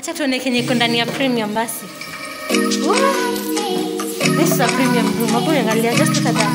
Acha tuone kenye iko ndani ya premium basi. This is a premium room. Hapo angalia, just look at that.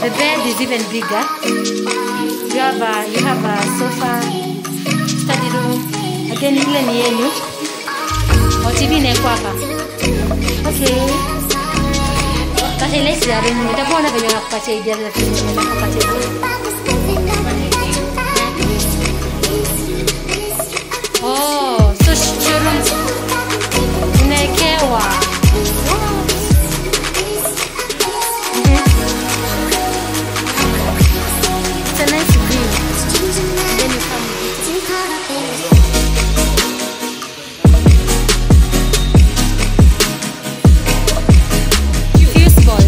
The bed is even bigger. You have a sofa, study room. Again, ile ni yenu. TV inaekwa hapa. Okay. But let's see. Nitakuona venye nakupatia idea za venye nakupatia. Oh, so showroom unaekewa. It's a nice view. Then you come Fuseball.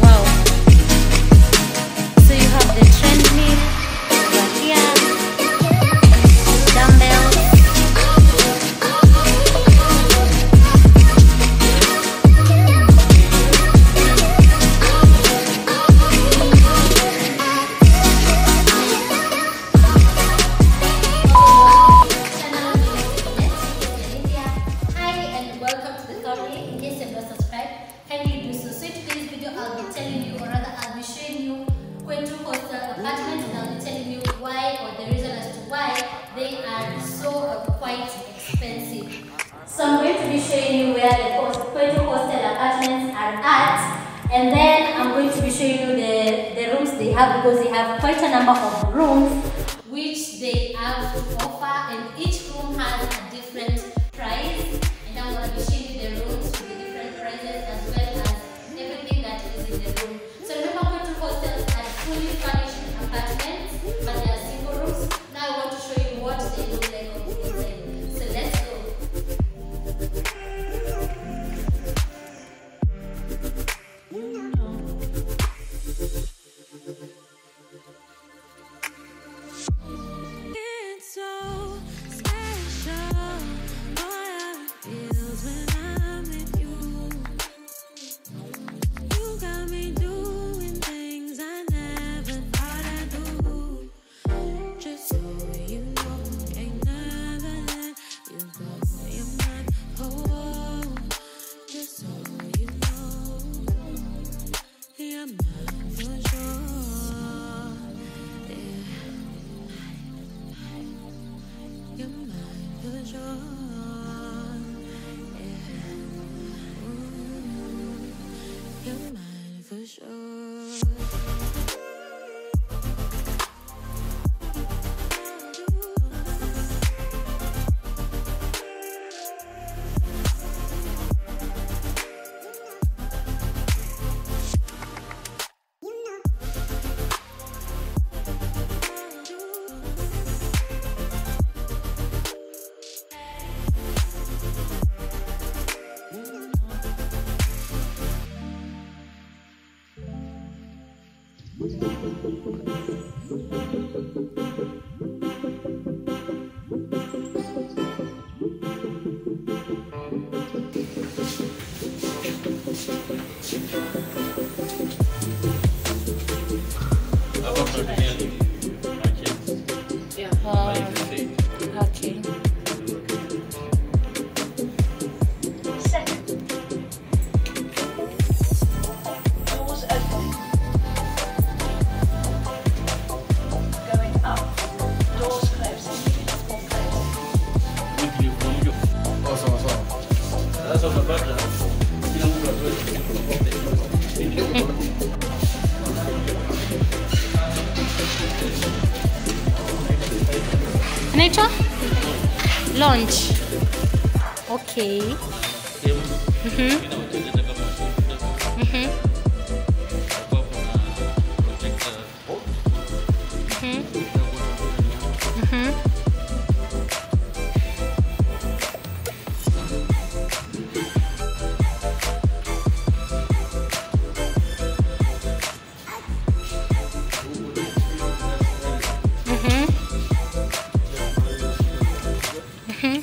Wow. So you have the treadmill. I'll be showing you Qwetu Hostels apartments, and I'll be telling you why, or the reason as to why they are so quite expensive. So I'm going to be showing you where the Qwetu Hostel apartments are at, and then I'm going to be showing you the rooms they have, because they have quite a number of rooms which they have to offer, and each room has a different price, and I'm going to be showing you the rooms with the different prices as well as everything that is in the room. So remember, Qwetu Hostels are fully furnished apartments, but they are single rooms. Now I want to show you what they look like on the inside. So let's go. It's so special, boy, how it feels when I'm with you. You got me doing things I never thought I'd do. Just so you know, ain't never let you go. You're mine, oh, just so you know, you're mine for sure. You're mine for sure. Yeah. Ooh, you're mine for sure. Okay. Doors open. Going up. Doors closing. Or Nature? Launch. Okay.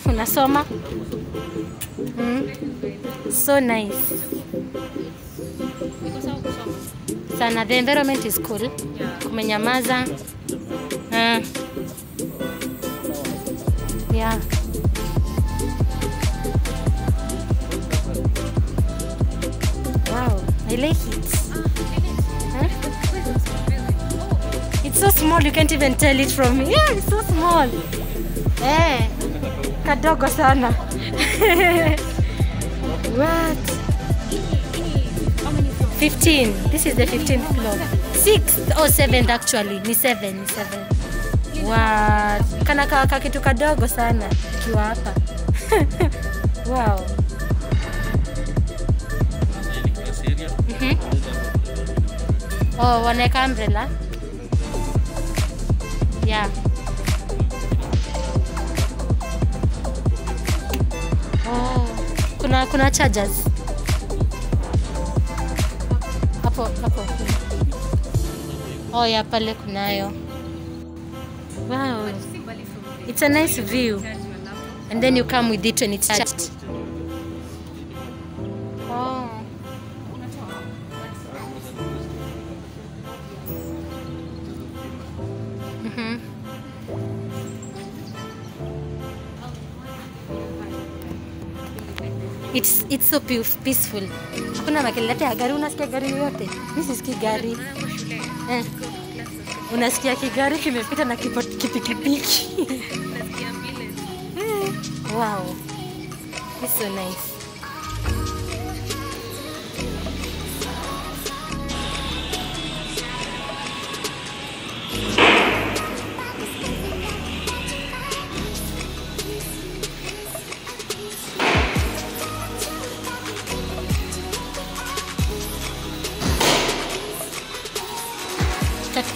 Unasoma? So nice. Sana, the environment is cool. Kumenyamaza. Yeah. Wow, I like it. Huh? It's so small, you can't even tell it from here. Yeah, it's so small. Eh, kadogo sana. What? 15. This is the 15th floor. 6th or 7th actually. Ni 7. What? Kana kitu kadogo sana kiwa hapa. Wow. Oh, wanaweka umbrella. Yeah. Oh, kuna chargers. Hapo. Oh, yeah, pale kunayo. Wow. It's a nice view. And then you come with it when it's charged. Oh. It's so peaceful. Hakuna makelele ya gari, unasikia gari yote. Mimi sisikii gari. Unasikia kigari kimepita na kipikipiki. Wow. It's so nice.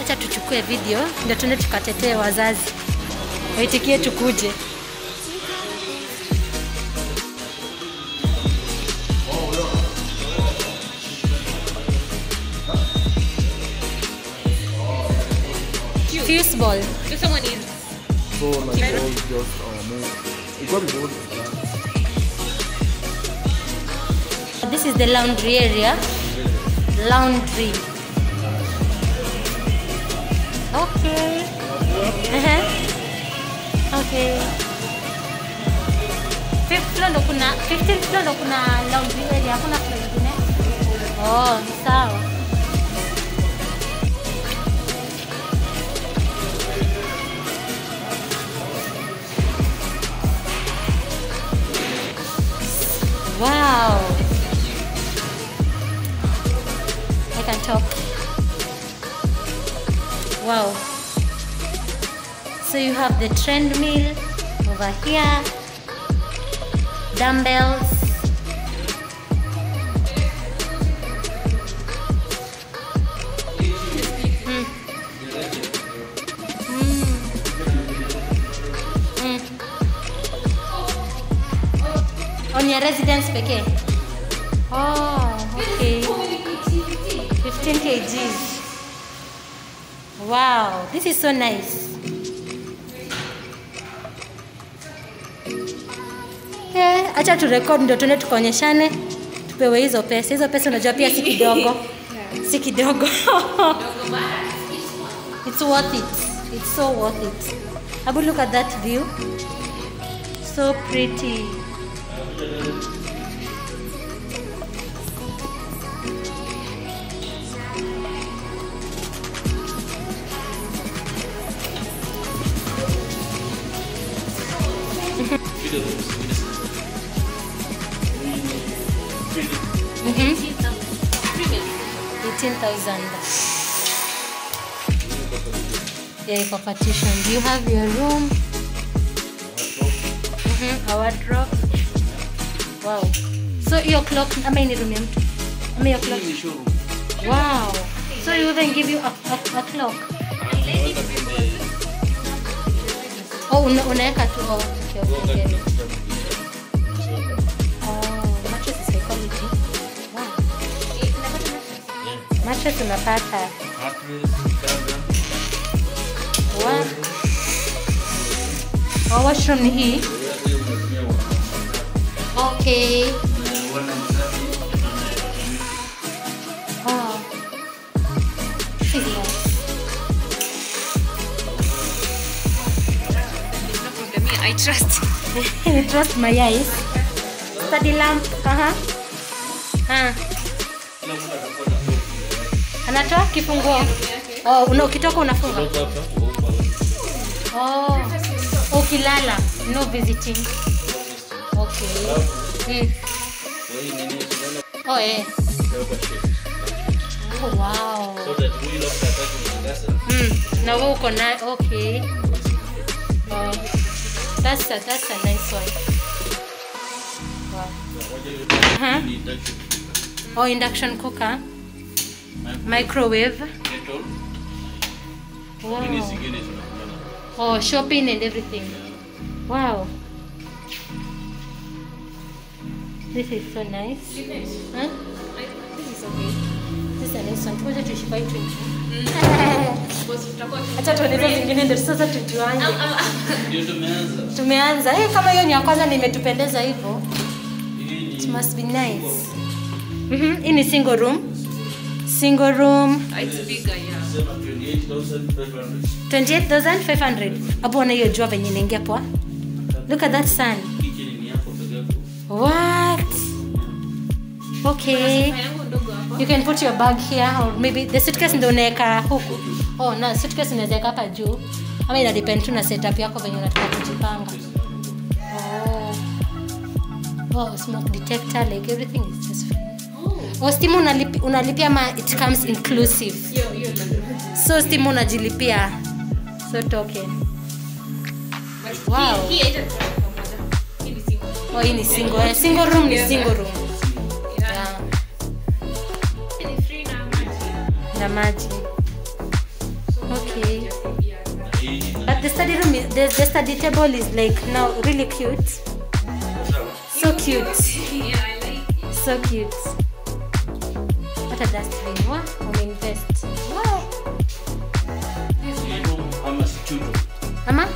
Acha tuchukue video ndio tuende tukatetee wazazi. Waitikie tukuje. Fuse ball. If someone is So like all just move. It got both. This is the laundry area. Laundry. Okay. Okay. 15th floor ndo kuna laundry area, hakuna floor nyingine. Oh, sawa. Wow. I can talk. Wow. So you have the treadmill over here, dumbbells. On your residence peke. Oh, okay. 15 kgs. Wow, this is so nice. Yeah, acha tu record ndio tuende tukaonyeshane. Tupewe hizo pesa. Hizo pesa unajua pia si kidogo. Si kidogo. It's worth it. It's so worth it. Have a look at that view. So pretty. $18,000. Yeah, for partition. Do you have your room? A wardrobe. Wow. So your clock, how many room? How many clock? Wow. So you even give you a clock. Oh, unaweka tu. Oh, okay. Mattress is high quality. Wow. Mattress unapata. Wow. Oh, washroom ni hii. Okay. Oh. This is nice. I trust. You trust my eyes. Study lamp. Anatoa kifunguo. Oh, ukitoka unafunga. Oh. Ukilala, no visiting. Okay. Oh, eh. Oh, wow. So that we look at that. Now uko na okay. Oh. That's a nice one. Wow. Oh, induction cooker. Microwave. Wow. Oh, shopping and everything. Wow. This is so nice. Huh? This is okay. This is a nice one. Tumoja tuishibai 20. Acha tueleze zingine ndio sasa tujuane. Ndio tumeanza. Tumeanza. Kama hiyo ni ya kwanza nimetupendeza hivyo. It must be nice. Hii ni single room. Single room. It's bigger, yeah. 28,500. 28,500. Hapo na hiyo jua venye inaingia poa. Look at that sun. Kitchen ni hapo peke yako. What? Okay. You can put your bag here or maybe the suitcase ndio unaweka huku. Oh, na suitcase unaweza weka hapa juu. Ama ina depend tu na setup yako venye unataka kujipanga. Oh. Oh, smoke detector, like everything is just fine. Oh, steam unalipia ma it comes inclusive. So steam unajilipia. So token. Wow. Oh, hii ni single. Single room ni single room. Yeah. Na maji. Okay. But the study room is, the study table is like now really cute. So cute. So cute. What a dustbin. What? Invest. Wow. Ama?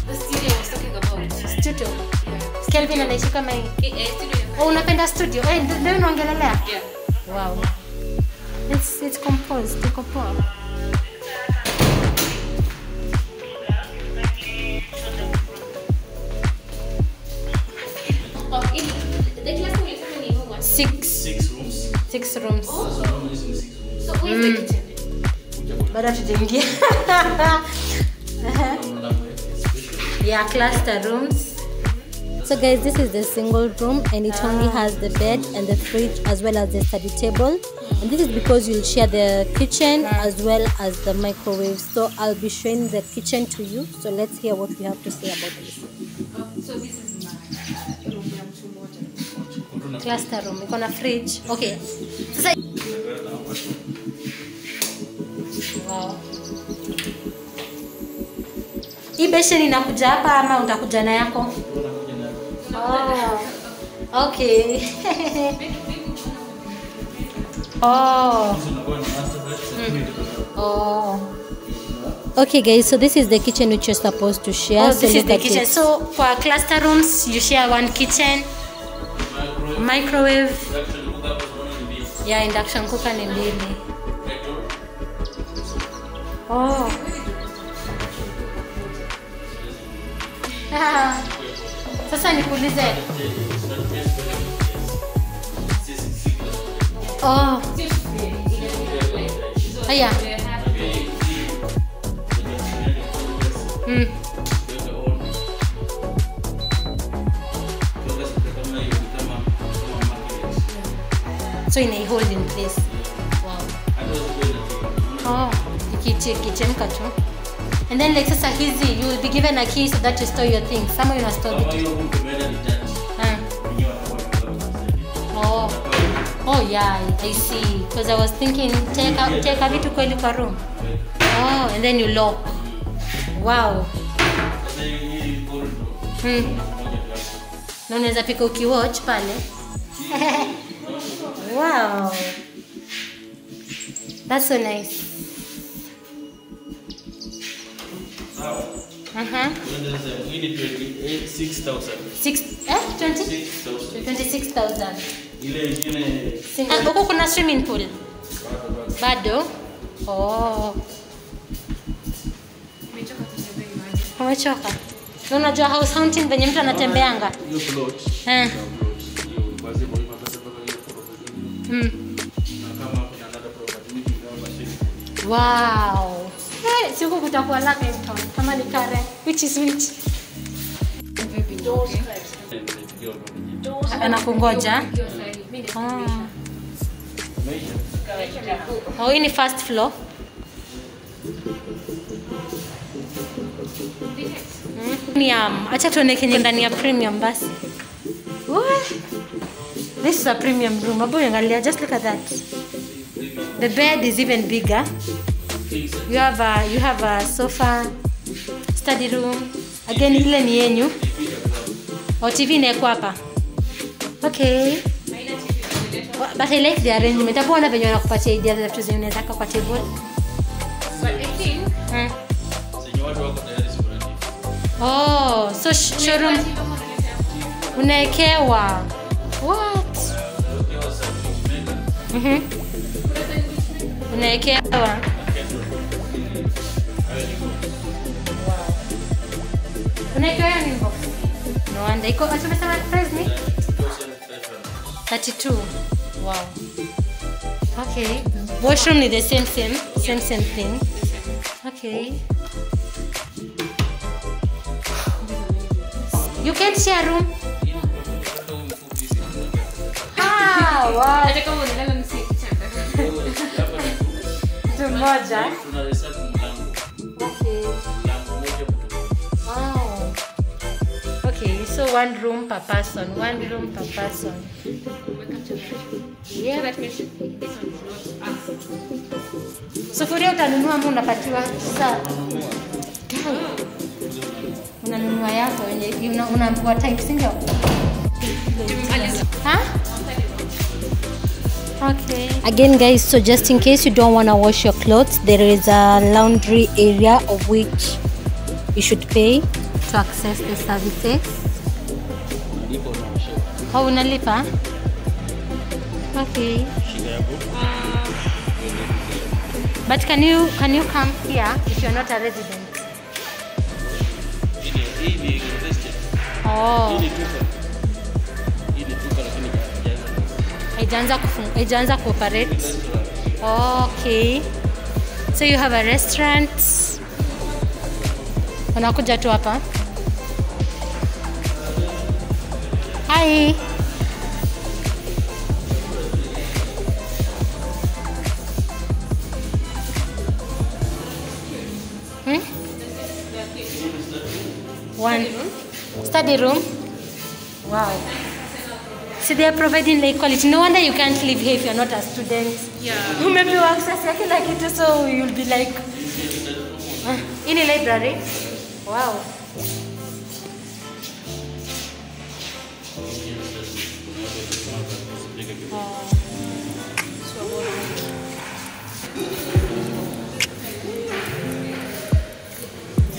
The studio I was talking about. Studio. Kelvin anaishi kama hii. Studio. Oh, unapenda studio? Ndio unaongelelea? Yeah. Wow. It's composed. Iko poa. The class will come in one. 6 rooms. 6 rooms. So where's the kitchen? Bado tujaingia. Yeah, cluster rooms. So guys, this is the single room and it only has the bed and the fridge as well as the study table. And this is because you'll share the kitchen as well as the microwave. So I'll be showing the kitchen to you. So let's hear what we have to say about this. So this is my room. Cluster room. Iko na fridge. Okay. Sasa wow. Hii beshen inakuja hapa ama utakuja na yako? Oh. Okay. Oh. Oh. Okay guys, so this is the kitchen which you're supposed to share. Oh, so this is the look at kitchen. it. So for cluster rooms, you share one kitchen, microwave. Yeah, induction cooker ni mbili. Oh. Sasa nikuulize. Oh. Haya. So in a hold in place. Wow. Oh, ikichemka tu. And then like sasa hizi, you will be given a key so that you store your things. Some you store it. Oh. Oh yeah, I see. Because I was thinking take a vitu kweli kwa room. Oh, and then you lock. Wow. Na unaweza pika ukiwatch pale. Wow. That's so nice. We need 26,000. 26,000. Ile Huko kuna swimming pool. Bado? Oh. Umechoka? Na unajua house hunting venye mtu anatembeanga. Hiyo plot. Eh. Basi bora mpaka hiyo na kama kuna another property which is our machine. Wow. Hey, siku kutakuwa laka in town. Kama ni kare. Which is which? Doors closed. Anakungoja. Oh, hii ni first floor. Acha tuone kenye ndani ya premium basi. This is a premium room. Abu angalia, just look at that. The bed is even bigger. You have a sofa, study room. Again, ile ni yenyu. Oh, TV inaekwa hapa. Okay. But I like the arrangement. Abu ana venye wanakupatia idea za vitu zenye unaweza kwa table. But I think Senyo watu wako tayari sikurani. Oh, so showroom unaekewa. What? Unaekewa. Unaekewa nini box? No wonder. Iko atumesema price ni 32. Wow. Okay. Washroom is the same thing. Okay. You can't share room. Wow. hata kama unalala msi kitanda. Mtu mmoja. Tuna reserve mlango. Okay. Mlango moja mtu. Wow. Okay, so one room per person. Yeah. That means this one is not us. Sufuria utanunua ama unapatiwa? Sasa. Unanunua yako wenye unaambiwa type, si ndio? Huh? Okay. Again guys, so just in case you don't want to wash your clothes, there is a laundry area of which you should pay to access the services. Oh, unalipa? Okay. But can you come here if you're not a resident? Hii ni invested. Oh. Hii ni duka lakini Haijaanza cooperate. Okay. So you have a restaurant. Unakuja tu hapa. Hi. One study room. Wow. See, they are providing like quality. No wonder you can't live here if you're not a student. Yeah. You maybe access yake like it, so you'll be like in a library. Wow.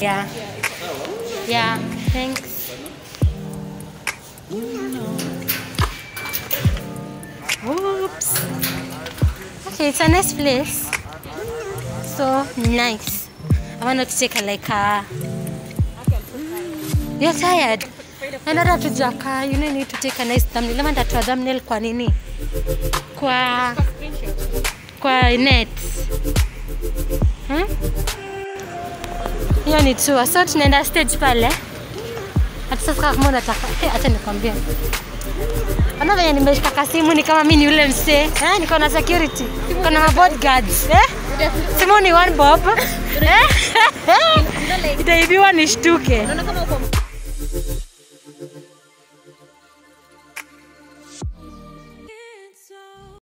Yeah. Yeah. Thanks. Oops. Okay, it's a nice place. So nice. I want to take a You're tired? Another to Jaka, you need to take a nice thumbnail. I want to thumbnail kwa nini? Kwa net. Hiyo ni tour. So tunaenda stage pale. Hata sasa kama unataka, acha nikwambie. Ana venye nimeshika kasimu ni kama mimi ni yule msee. Niko na security. Niko na bodyguards. Simu ni one bob. Itaibiwa nishtuke.